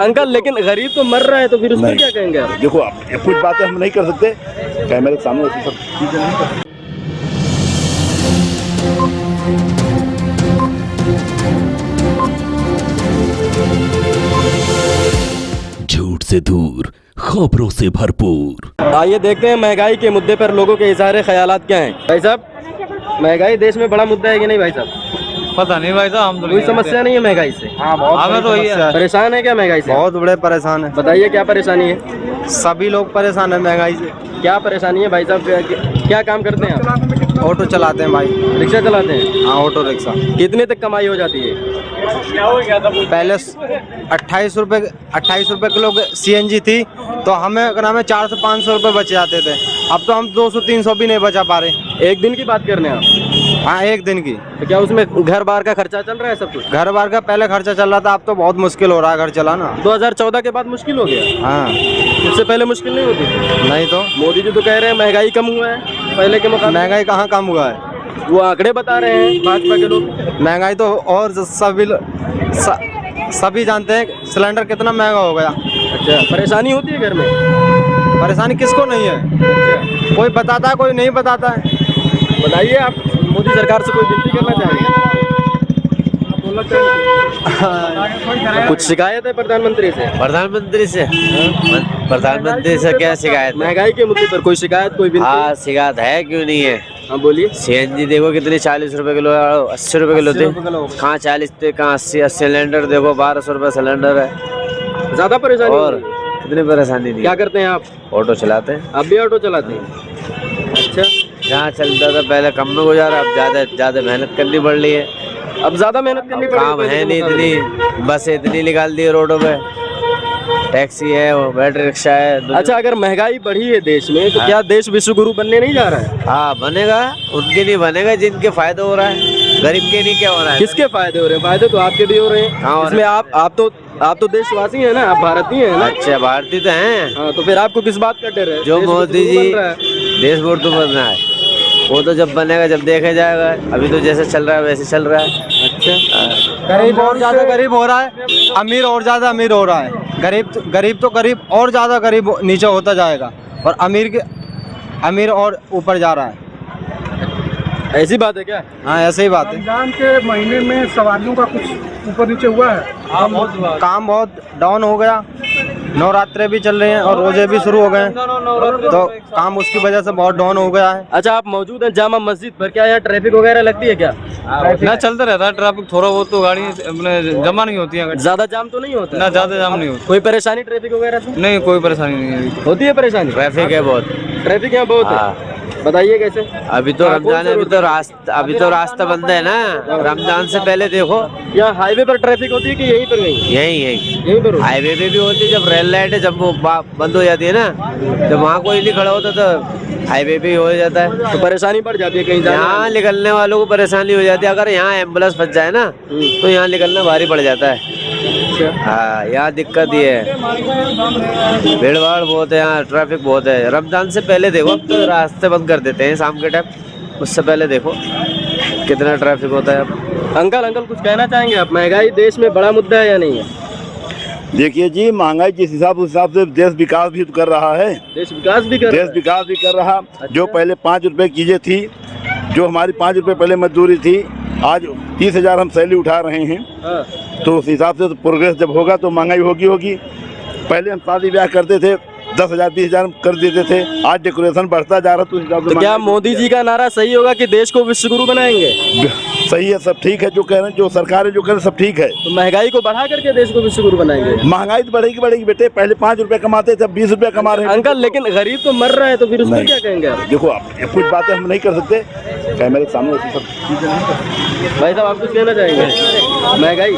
Uncle लेकिन गरीब तो मर रहा है, तो फिर उसको क्या कहेंगे आप? देखो आप कुछ बातें हम नहीं कर सकते, कैमरे के सामने ऐसी सब चीजें नहीं कर सकते। झूठ से दूर, खबरों से भरपूर। आइए देखते हैं महंगाई के मुद्दे पर लोगों के इज़हार ख्यालात क्या हैं। भाई साहब, महंगाई देश में बड़ा मुद्दा है कि नहीं भाई साहब? पता नहीं भाई साहब, हम तो कोई समस्या नहीं है महंगाई से? हाँ, हमें तो ये परेशान है क्या महंगाई से? बहुत बड़े परेशान है। बताइए क्या परेशानी है? सभी लोग परेशान है महंगाई से। क्या परेशानी है भाई साहब? क्या काम करते हैं आप? ऑटो चलाते हैं भाई। रिक्शा चलाते हैं? हाँ, ऑटो रिक्शा। कितने तक कमाई हो जाती है? पहले 28 रुपए किलो CNG थी, तो हमें अगर हमें 400 से 500 रुपए बच जाते थे। अब तो हम 200-300 भी नहीं बचा पा रहे। एक दिन की बात कर रहे हैं आप? हाँ, एक दिन की। तो क्या उसमें घर बार का खर्चा चल रहा है सब कुछ? घर बार का पहले खर्चा चल रहा था, अब तो बहुत मुश्किल हो रहा है घर चलाना। 2014 के बाद मुश्किल हो गया? हाँ। इससे पहले मुश्किल नहीं होती? नहीं तो मोदी जी तो कह रहे हैं महंगाई कम हुआ है पहले के मुकाबले। महंगाई कहाँ कम हुआ है? वो आंकड़े बता रहे हैं भाजपा के लोग। महंगाई तो और सभी जानते हैं सिलेंडर कितना महंगा हो गया। अच्छा, परेशानी होती है घर में? परेशानी किसको नहीं है? अच्छा, कोई बताता है, कोई नहीं बताता है। बताइए आप मोदी सरकार से कोई विनती करना चाहेंगे? कुछ शिकायत है प्रधानमंत्री से? प्रधानमंत्री से क्या शिकायत है? महंगाई के मुद्दे पर कोई शिकायत, कोई विनती? हाँ, शिकायत है, क्यों नहीं है। हाँ बोलिए। CNG देखो कितनी 40 रुपए किलो, 80 रुपए किलो थे। कहाँ 40 थे, कहाँ 80। सिलेंडर देखो 1200 रुपए सिलेंडर है। ज्यादा परेशानी और हो रही है? इतनी परेशानी नहीं। क्या करते हैं आप? ऑटो चलाते हैं। आप भी ऑटो चलाते हैं? अच्छा, जहाँ चलता था पहले कम में गुजारा, अब ज्यादा मेहनत करनी पड़ रही है। अब ज्यादा मेहनत करनी पड़ेगी? काम है नहीं इतनी, बसें इतनी निकाल दी है रोडों पे, टैक्सी है, बैटरी रिक्शा है। अच्छा, अगर महंगाई बढ़ी है देश में, तो क्या देश विश्व गुरु बनने नहीं जा रहा है? हाँ, बनेगा। उनके नहीं बनेगा जिनके फायदा हो रहा है, गरीब के नहीं क्या हो रहा है। किसके फायदे हो रहे हैं? फायदे तो आपके भी हो रहे हैं। हाँ, इसमें आप तो देशवासी हैं ना, आप भारतीय हैं ना? अच्छा, भारतीय तो हैं। हाँ, तो फिर आपको किस बात का डर है? जो देश मोदी विश्व जी गुरु बन रहा है। देश बोर्ड तो बनना है, वो तो जब बनेगा जब देखा जाएगा। अभी तो जैसे चल रहा है वैसे चल रहा है। अच्छा, गरीब और ज्यादा गरीब हो रहा है, अमीर और ज्यादा अमीर हो रहा है। गरीब और ज्यादा गरीब नीचे होता जाएगा, और अमीर और ऊपर जा रहा है। ऐसी बात है क्या? हाँ, ऐसे ही बात है। रमजान के महीने में सवारियों का कुछ ऊपर नीचे हुआ है? काम बहुत डाउन हो गया। नवरात्रे भी चल रहे हैं और रोजे भी शुरू हो गए हैं, तो काम उसकी वजह से बहुत डाउन हो गया है। अच्छा, आप मौजूद हैं जामा मस्जिद पर, क्या यहाँ ट्रैफिक वगैरह लगती है क्या? ना चलता रहता है ट्रैफिक, थोड़ा बहुत तो गाड़ी अपने जमा नहीं होती है। ज्यादा जाम तो नहीं होता? ना ज्यादा जाम नहीं होता। कोई परेशानी ट्रैफिक वगैरह से? नहीं, कोई परेशानी नहीं है। होती है परेशानी? ट्रैफिक है बहुत। ट्रैफिक यहाँ बहुत हाँ। है, बताइए कैसे? अभी तो रमजान है, अभी तो रास्ता बंद है ना। रमजान से पहले देखो, यहाँ हाईवे पर ट्रैफिक होती है कि यहीं पर यहीं? यहीं पर हाईवे पे भी होती है। जब रेल लाइट है, जब वो बंद हो जाती है ना, जब वहाँ कोई नहीं खड़ा होता तो हाईवे पे ही हो जाता है। तो परेशानी बढ़ जाती है कहीं जाने यहाँ निकलने वालों को परेशानी हो जाती है। अगर यहाँ एम्बुलेंस फंस जाए ना, तो यहाँ निकलना भारी पड़ जाता है। हाँ, यहाँ दिक्कत ये है, भीड़ भाड़ बहुत है, यहाँ ट्रैफिक बहुत है। रमजान से पहले देखो, अब तो रास्ते बंद कर देते हैं शाम के टाइम, उससे पहले देखो कितना ट्रैफिक होता है। अब अंकल कुछ कहना चाहेंगे आप? महंगाई देश में बड़ा मुद्दा है या नहीं है? देखिए जी, महंगाई जिस हिसाब से देश विकास भी तो कर रहा है। देश विकास भी कर रहा। अच्छा। जो पहले 5 रुपए चीजें थी, जो हमारी 5 रुपए पहले मजदूरी थी, आज 30,000 हम सैलरी उठा रहे हैं। हाँ। तो उस हिसाब से तो प्रोग्रेस जब होगा तो महंगाई होगी। पहले हम शादी ब्याह करते थे, 10,000 20,000 कर देते थे, आज डेकोरेशन बढ़ता जा रहा है, तो उस हिसाब से। तो क्या मोदी जी का नारा सही होगा कि देश को विश्व गुरु बनाएंगे? सही है, सब ठीक है जो कह रहे हैं, जो सरकार है जो कह रहे हैं सब ठीक है। तो महंगाई को बढ़ा करके देश को विश्व गुरु बनाएंगे? महंगाई तो बढ़ेगी बेटे। पहले 5 रुपए कमाते थे, अब 20 रुपए कमा रहे हैं। अंकल लेकिन गरीब तो मर रहा है, तो फिर उसको क्या कहेंगे आप? देखो आप कुछ बातें हम नहीं कर सकते, कैमरे के सामने ऐसी सब चीजें नहीं कर सकते। भाई साहब, आप कुछ कहना चाहेंगे? महंगाई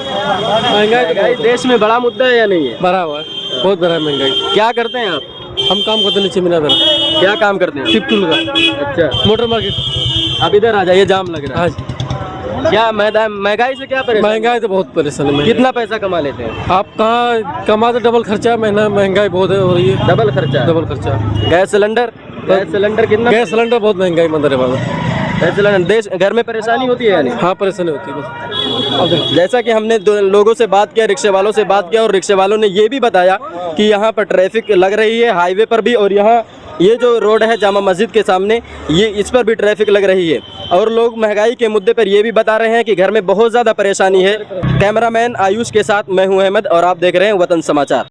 देश में बड़ा मुद्दा है या नहीं है? बड़ा हुआ है, बहुत बड़ा है महंगाई। क्या करते हैं आप? हम काम करते नीचे मीनादर। क्या काम करते हैं? टिपटुल का। अच्छा, मोटर मार्केट। आप इधर आ जाइए, जाम लग रहा हाँ है। जी। क्या महंगाई से क्या परेशानी? महंगाई तो बहुत परेशानी है। कितना पैसा कमा लेते हैं आप? कहाँ कमाते, डबल खर्चा। महंगाई बहुत हो रही है। डबल खर्चा? डबल खर्चा। गैस सिलेंडर कितना? गैस सिलेंडर बहुत महंगाई मंदिर है। पैसे लगने देश घर में परेशानी होती है यानी। हाँ परेशानी होती है बस। जैसा कि हमने लोगों से बात किया, रिक्शे वालों से बात किया, और रिक्शे वालों ने ये भी बताया कि यहाँ पर ट्रैफिक लग रही है हाईवे पर भी, और यहाँ ये जो रोड है जामा मस्जिद के सामने, ये इस पर भी ट्रैफिक लग रही है। और लोग महंगाई के मुद्दे पर ये भी बता रहे हैं कि घर में बहुत ज़्यादा परेशानी है। कैमरामैन आयुष के साथ मैं हूं अहमद और आप देख रहे हैं वतन समाचार।